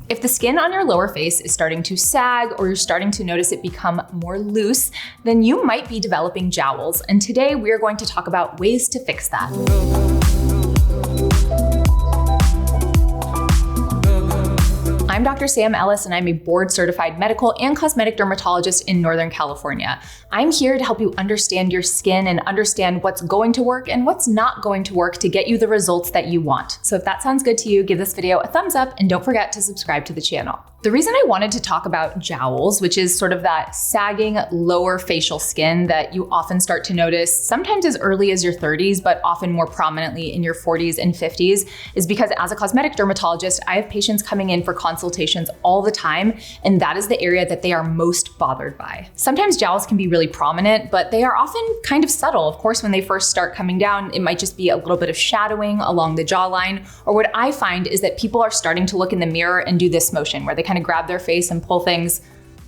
If the skin on your lower face is starting to sag or you're starting to notice it become more loose, then you might be developing jowls. And today we are going to talk about ways to fix that. I'm Dr. Sam Ellis, and I'm a board-certified medical and cosmetic dermatologist in Northern California. I'm here to help you understand your skin and understand what's going to work and what's not going to work to get you the results that you want. So if that sounds good to you, give this video a thumbs up and don't forget to subscribe to the channel. The reason I wanted to talk about jowls, which is sort of that sagging lower facial skin that you often start to notice sometimes as early as your 30s, but often more prominently in your 40s and 50s, is because as a cosmetic dermatologist, I have patients coming in for consultations all the time, and that is the area that they are most bothered by. Sometimes jowls can be really prominent, but they are often kind of subtle. Of course, when they first start coming down, it might just be a little bit of shadowing along the jawline, or what I find is that people are starting to look in the mirror and do this motion where they kind of grab their face and pull things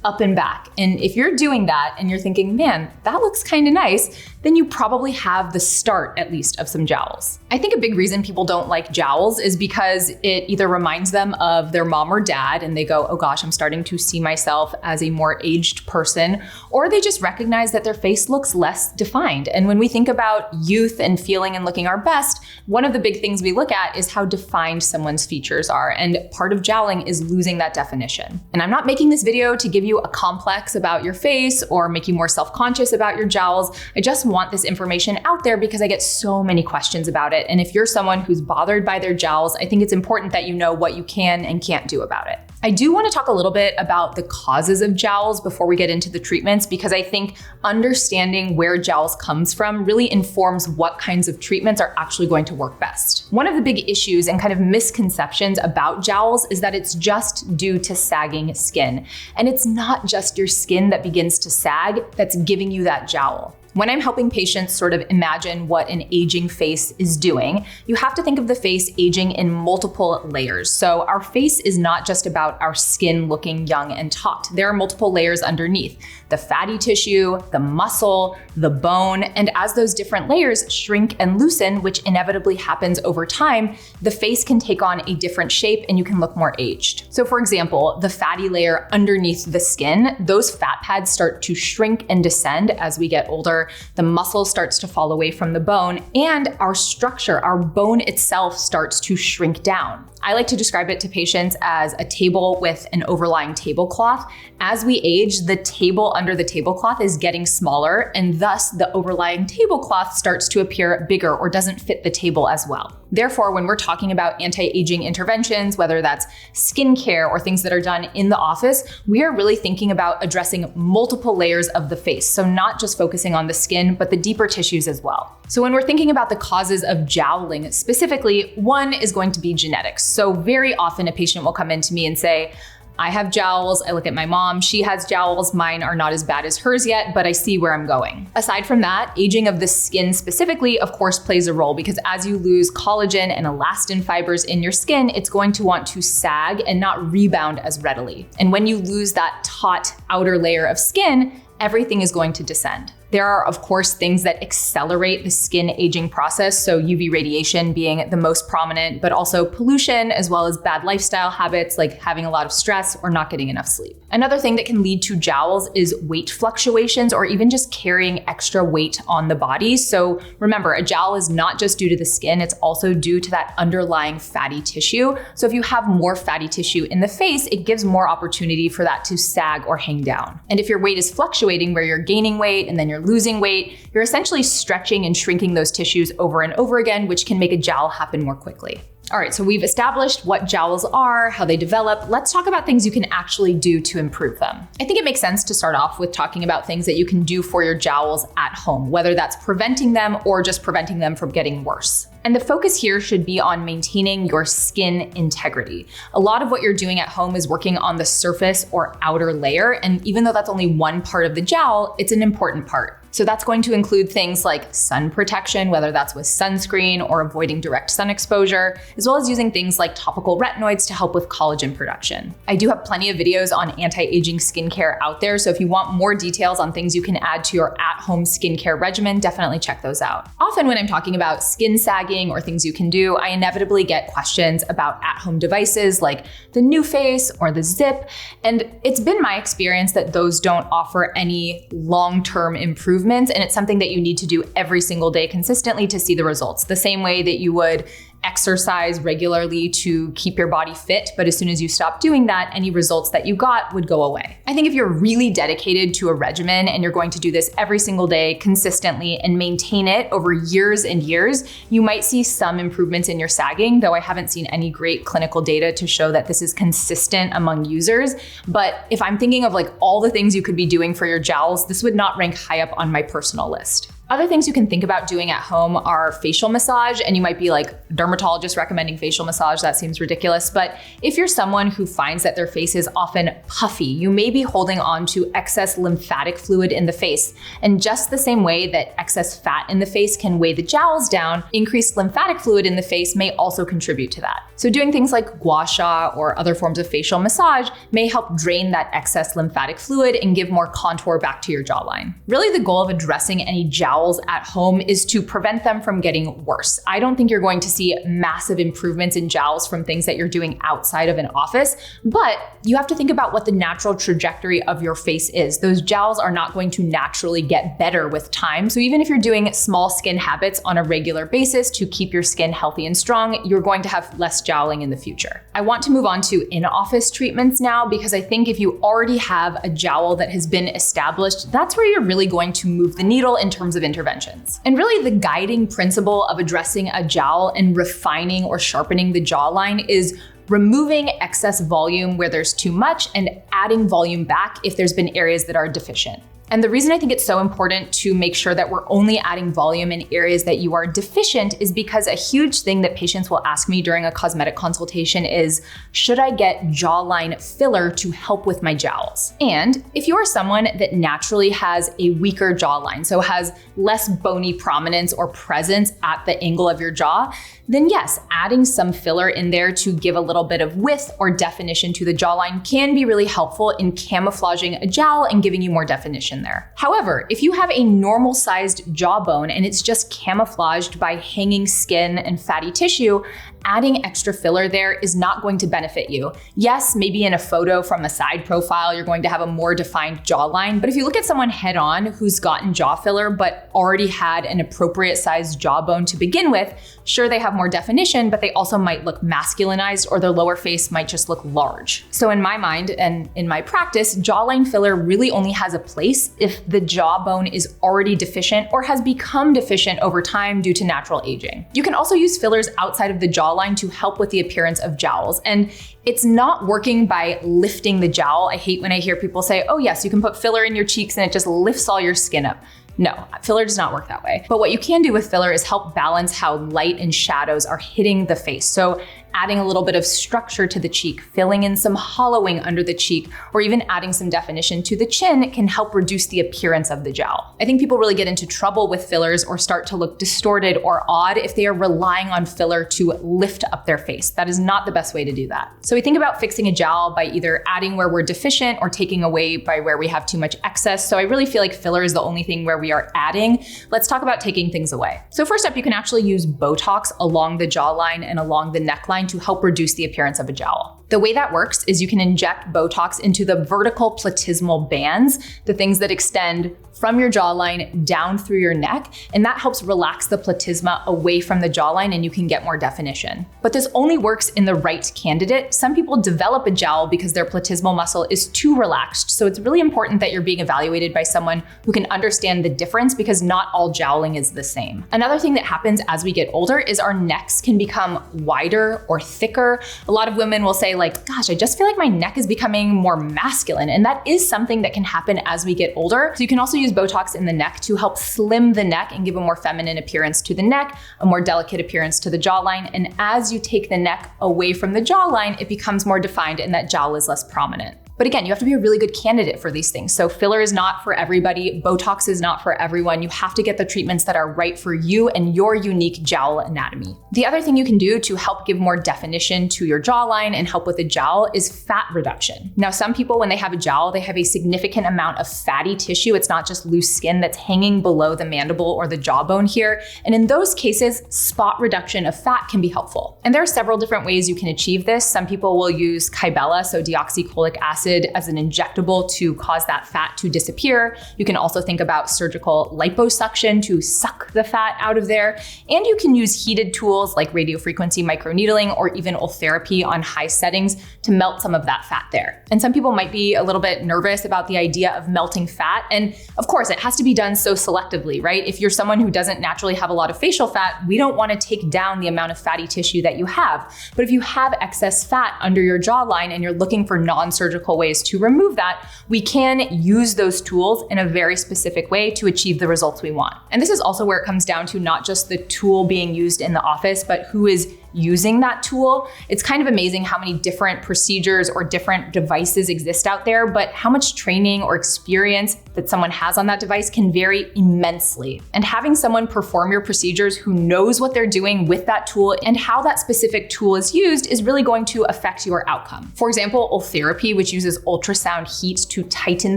up and back. And if you're doing that and you're thinking, man, that looks kind of nice, then you probably have the start, at least, of some jowls. I think a big reason people don't like jowls is because it either reminds them of their mom or dad and they go, oh gosh, I'm starting to see myself as a more aged person, or they just recognize that their face looks less defined. And when we think about youth and feeling and looking our best, one of the big things we look at is how defined someone's features are. And part of jowling is losing that definition. And I'm not making this video to give you a complex about your face or make you more self-conscious about your jowls. I just want this information out there because I get so many questions about it. And if you're someone who's bothered by their jowls, I think it's important that you know what you can and can't do about it. I do want to talk a little bit about the causes of jowls before we get into the treatments, because I think understanding where jowls comes from really informs what kinds of treatments are actually going to work best. One of the big issues and kind of misconceptions about jowls is that it's just due to sagging skin. And it's not just your skin that begins to sag that's giving you that jowl. When I'm helping patients sort of imagine what an aging face is doing, you have to think of the face aging in multiple layers. So our face is not just about our skin looking young and taut. There are multiple layers underneath: the fatty tissue, the muscle, the bone, and as those different layers shrink and loosen, which inevitably happens over time, the face can take on a different shape and you can look more aged. So for example, the fatty layer underneath the skin, those fat pads start to shrink and descend as we get older. The muscle starts to fall away from the bone, and our structure, our bone itself, starts to shrink down. I like to describe it to patients as a table with an overlying tablecloth. As we age, the table under the tablecloth is getting smaller, and thus the overlying tablecloth starts to appear bigger or doesn't fit the table as well. Therefore, when we're talking about anti-aging interventions, whether that's skincare or things that are done in the office, we are really thinking about addressing multiple layers of the face. So not just focusing on the skin, but the deeper tissues as well. So when we're thinking about the causes of jowling specifically, one is going to be genetics. So very often a patient will come in to me and say, I have jowls, I look at my mom, she has jowls, mine are not as bad as hers yet, but I see where I'm going. Aside from that, aging of the skin specifically, of course, plays a role, because as you lose collagen and elastin fibers in your skin, it's going to want to sag and not rebound as readily. And when you lose that taut outer layer of skin, everything is going to descend. There are, of course, things that accelerate the skin aging process, so UV radiation being the most prominent, but also pollution, as well as bad lifestyle habits like having a lot of stress or not getting enough sleep. Another thing that can lead to jowls is weight fluctuations or even just carrying extra weight on the body. So remember, a jowl is not just due to the skin, it's also due to that underlying fatty tissue. So if you have more fatty tissue in the face, it gives more opportunity for that to sag or hang down. And if your weight is fluctuating, where you're gaining weight and then you're losing weight, you're essentially stretching and shrinking those tissues over and over again, which can make a jowl happen more quickly. All right, so we've established what jowls are, how they develop. Let's talk about things you can actually do to improve them. I think it makes sense to start off with talking about things that you can do for your jowls at home, whether that's preventing them or just preventing them from getting worse. And the focus here should be on maintaining your skin integrity. A lot of what you're doing at home is working on the surface or outer layer, and even though that's only one part of the jowl, it's an important part. So that's going to include things like sun protection, whether that's with sunscreen or avoiding direct sun exposure, as well as using things like topical retinoids to help with collagen production. I do have plenty of videos on anti-aging skincare out there, so if you want more details on things you can add to your at-home skincare regimen, definitely check those out. Often when I'm talking about skin sagging or things you can do, I inevitably get questions about at-home devices like the NuFace or the Zip, and it's been my experience that those don't offer any long-term improvements, and it's something that you need to do every single day consistently to see the results. The same way that you would exercise regularly to keep your body fit, but as soon as you stop doing that, any results that you got would go away. I think if you're really dedicated to a regimen and you're going to do this every single day consistently and maintain it over years and years, you might see some improvements in your sagging, though I haven't seen any great clinical data to show that this is consistent among users. But if I'm thinking of like all the things you could be doing for your jowls, this would not rank high up on my personal list. Other things you can think about doing at home are facial massage, and you might be like, dermatologist recommending facial massage, that seems ridiculous. But if you're someone who finds that their face is often puffy, you may be holding on to excess lymphatic fluid in the face. And just the same way that excess fat in the face can weigh the jowls down, increased lymphatic fluid in the face may also contribute to that. So doing things like gua sha or other forms of facial massage may help drain that excess lymphatic fluid and give more contour back to your jawline. Really, the goal of addressing any jowls at home is to prevent them from getting worse. I don't think you're going to see massive improvements in jowls from things that you're doing outside of an office, but you have to think about what the natural trajectory of your face is. Those jowls are not going to naturally get better with time. So even if you're doing small skin habits on a regular basis to keep your skin healthy and strong, you're going to have less jowling in the future. I want to move on to in-office treatments now, because I think if you already have a jowl that has been established, that's where you're really going to move the needle in terms of interventions. And really the guiding principle of addressing a jowl and refining or sharpening the jawline is removing excess volume where there's too much and adding volume back if there's been areas that are deficient. And the reason I think it's so important to make sure that we're only adding volume in areas that you are deficient is because a huge thing that patients will ask me during a cosmetic consultation is, should I get jawline filler to help with my jowls? And if you are someone that naturally has a weaker jawline, so has less bony prominence or presence at the angle of your jaw, then yes, adding some filler in there to give a little bit of width or definition to the jawline can be really helpful in camouflaging a jowl and giving you more definition there. However, if you have a normal sized jawbone and it's just camouflaged by hanging skin and fatty tissue, adding extra filler there is not going to benefit you. Yes, maybe in a photo from a side profile, you're going to have a more defined jawline, but if you look at someone head on who's gotten jaw filler but already had an appropriate sized jawbone to begin with, sure, they have more definition, but they also might look masculinized or their lower face might just look large. So in my mind and in my practice, jawline filler really only has a place if the jawbone is already deficient or has become deficient over time due to natural aging. You can also use fillers outside of the jawline to help with the appearance of jowls. And it's not working by lifting the jowl. I hate when I hear people say, oh yes, you can put filler in your cheeks and it just lifts all your skin up. No, filler does not work that way. But what you can do with filler is help balance how light and shadows are hitting the face. So adding a little bit of structure to the cheek, filling in some hollowing under the cheek, or even adding some definition to the chin can help reduce the appearance of the jowl. I think people really get into trouble with fillers or start to look distorted or odd if they are relying on filler to lift up their face. That is not the best way to do that. So we think about fixing a jowl by either adding where we're deficient or taking away by where we have too much excess. So I really feel like filler is the only thing where we are adding. Let's talk about taking things away. So first up, you can actually use Botox along the jawline and along the neckline to help reduce the appearance of a jowl. The way that works is you can inject Botox into the vertical platysmal bands, the things that extend from your jawline down through your neck, and that helps relax the platysma away from the jawline and you can get more definition. But this only works in the right candidate. Some people develop a jowl because their platysmal muscle is too relaxed, so it's really important that you're being evaluated by someone who can understand the difference because not all jowling is the same. Another thing that happens as we get older is our necks can become wider or thicker. A lot of women will say like, gosh, I just feel like my neck is becoming more masculine, and that is something that can happen as we get older. So you can also use Botox in the neck to help slim the neck and give a more feminine appearance to the neck, a more delicate appearance to the jawline. And as you take the neck away from the jawline, it becomes more defined and that jowl is less prominent. But again, you have to be a really good candidate for these things. So filler is not for everybody. Botox is not for everyone. You have to get the treatments that are right for you and your unique jowl anatomy. The other thing you can do to help give more definition to your jawline and help with a jowl is fat reduction. Now, some people, when they have a jowl, they have a significant amount of fatty tissue. It's not just loose skin that's hanging below the mandible or the jawbone here. And in those cases, spot reduction of fat can be helpful. And there are several different ways you can achieve this. Some people will use Kybella, so deoxycholic acid, as an injectable to cause that fat to disappear. You can also think about surgical liposuction to suck the fat out of there. And you can use heated tools like radiofrequency microneedling or even ultherapy on high settings to melt some of that fat there. And some people might be a little bit nervous about the idea of melting fat. And of course, it has to be done so selectively, right? If you're someone who doesn't naturally have a lot of facial fat, we don't want to take down the amount of fatty tissue that you have. But if you have excess fat under your jawline and you're looking for non-surgical ways to remove that, we can use those tools in a very specific way to achieve the results we want. And this is also where it comes down to not just the tool being used in the office, but who is using that tool. It's kind of amazing how many different procedures or different devices exist out there, but how much training or experience that someone has on that device can vary immensely. And having someone perform your procedures who knows what they're doing with that tool and how that specific tool is used is really going to affect your outcome. For example, ultherapy, which uses ultrasound heat to tighten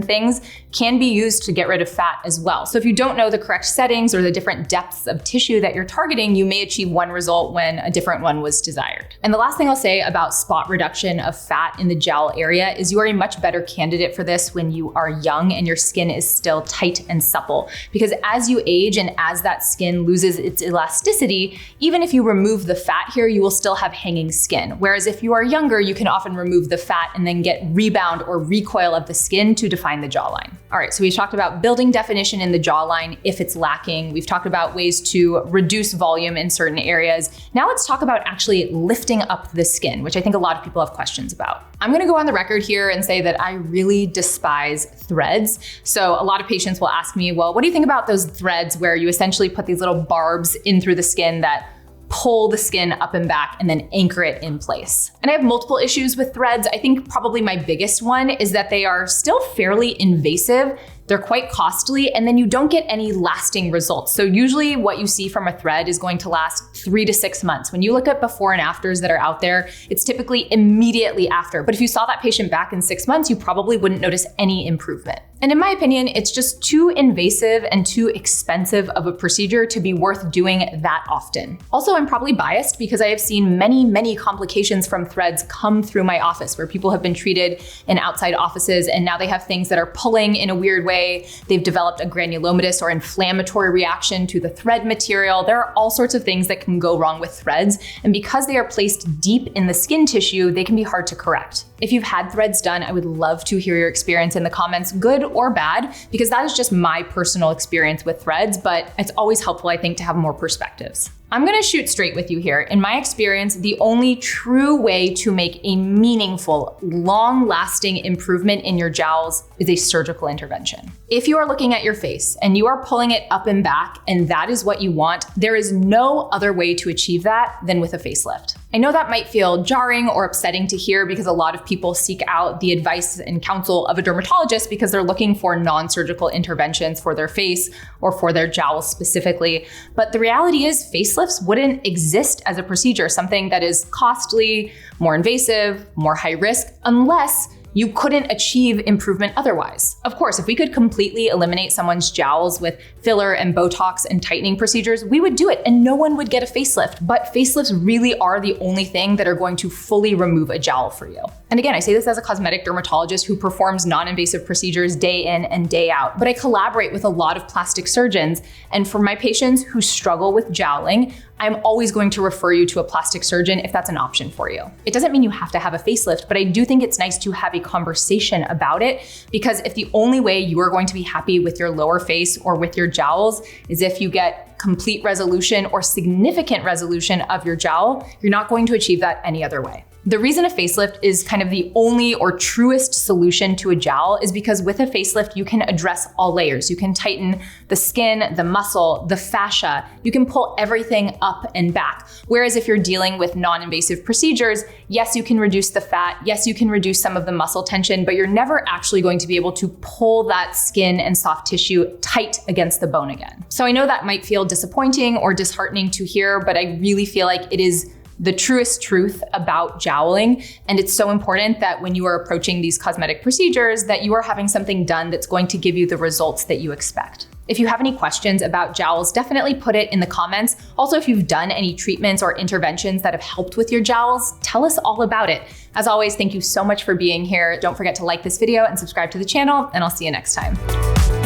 things, can be used to get rid of fat as well. So if you don't know the correct settings or the different depths of tissue that you're targeting, you may achieve one result when a different one was desired. And the last thing I'll say about spot reduction of fat in the jowl area is you are a much better candidate for this when you are young and your skin is still tight and supple. Because as you age and as that skin loses its elasticity, even if you remove the fat here, you will still have hanging skin. Whereas if you are younger, you can often remove the fat and then get rebound or recoil of the skin to define the jawline. All right, so we've talked about building definition in the jawline if it's lacking. We've talked about ways to reduce volume in certain areas. Now let's talk about actually lifting up the skin, which I think a lot of people have questions about. I'm gonna go on the record here and say that I really despise threads. So a lot of patients will ask me, well, what do you think about those threads where you essentially put these little barbs in through the skin that pull the skin up and back and then anchor it in place? And I have multiple issues with threads. I think probably my biggest one is that they are still fairly invasive. They're quite costly, and then you don't get any lasting results. So usually what you see from a thread is going to last 3 to 6 months. When you look at before and afters that are out there, it's typically immediately after. But if you saw that patient back in 6 months, you probably wouldn't notice any improvement. And in my opinion, it's just too invasive and too expensive of a procedure to be worth doing that often. Also, I'm probably biased because I have seen many complications from threads come through my office where people have been treated in outside offices and now they have things that are pulling in a weird way. They've developed a granulomatous or inflammatory reaction to the thread material. There are all sorts of things that can go wrong with threads. And because they are placed deep in the skin tissue, they can be hard to correct. If you've had threads done, I would love to hear your experience in the comments, good or bad, because that is just my personal experience with threads, but it's always helpful, I think, to have more perspectives. I'm gonna shoot straight with you here. In my experience, the only true way to make a meaningful, long-lasting improvement in your jowls is a surgical intervention. If you are looking at your face and you are pulling it up and back, and that is what you want, there is no other way to achieve that than with a facelift. I know that might feel jarring or upsetting to hear because a lot of people seek out the advice and counsel of a dermatologist because they're looking for non-surgical interventions for their face or for their jowls specifically. But the reality is facelifts wouldn't exist as a procedure, something that is costly, more invasive, more high risk, unless you couldn't achieve improvement otherwise. Of course, if we could completely eliminate someone's jowls with filler and Botox and tightening procedures, we would do it and no one would get a facelift. But facelifts really are the only thing that are going to fully remove a jowl for you. And again, I say this as a cosmetic dermatologist who performs non-invasive procedures day in and day out, but I collaborate with a lot of plastic surgeons. And for my patients who struggle with jowling, I'm always going to refer you to a plastic surgeon if that's an option for you. It doesn't mean you have to have a facelift, but I do think it's nice to have a conversation about it, because if the only way you are going to be happy with your lower face or with your jowls is if you get complete resolution or significant resolution of your jowl, you're not going to achieve that any other way. The reason a facelift is kind of the only or truest solution to a jowl is because with a facelift, you can address all layers. You can tighten the skin, the muscle, the fascia. You can pull everything up and back. Whereas if you're dealing with non-invasive procedures, yes, you can reduce the fat. Yes, you can reduce some of the muscle tension, but you're never actually going to be able to pull that skin and soft tissue tight against the bone again. So I know that might feel disappointing or disheartening to hear, but I really feel like it is the truest truth about joweling. And it's so important that when you are approaching these cosmetic procedures, that you are having something done that's going to give you the results that you expect. If you have any questions about jowls, definitely put it in the comments. Also, if you've done any treatments or interventions that have helped with your jowls, tell us all about it. As always, thank you so much for being here. Don't forget to like this video and subscribe to the channel, and I'll see you next time.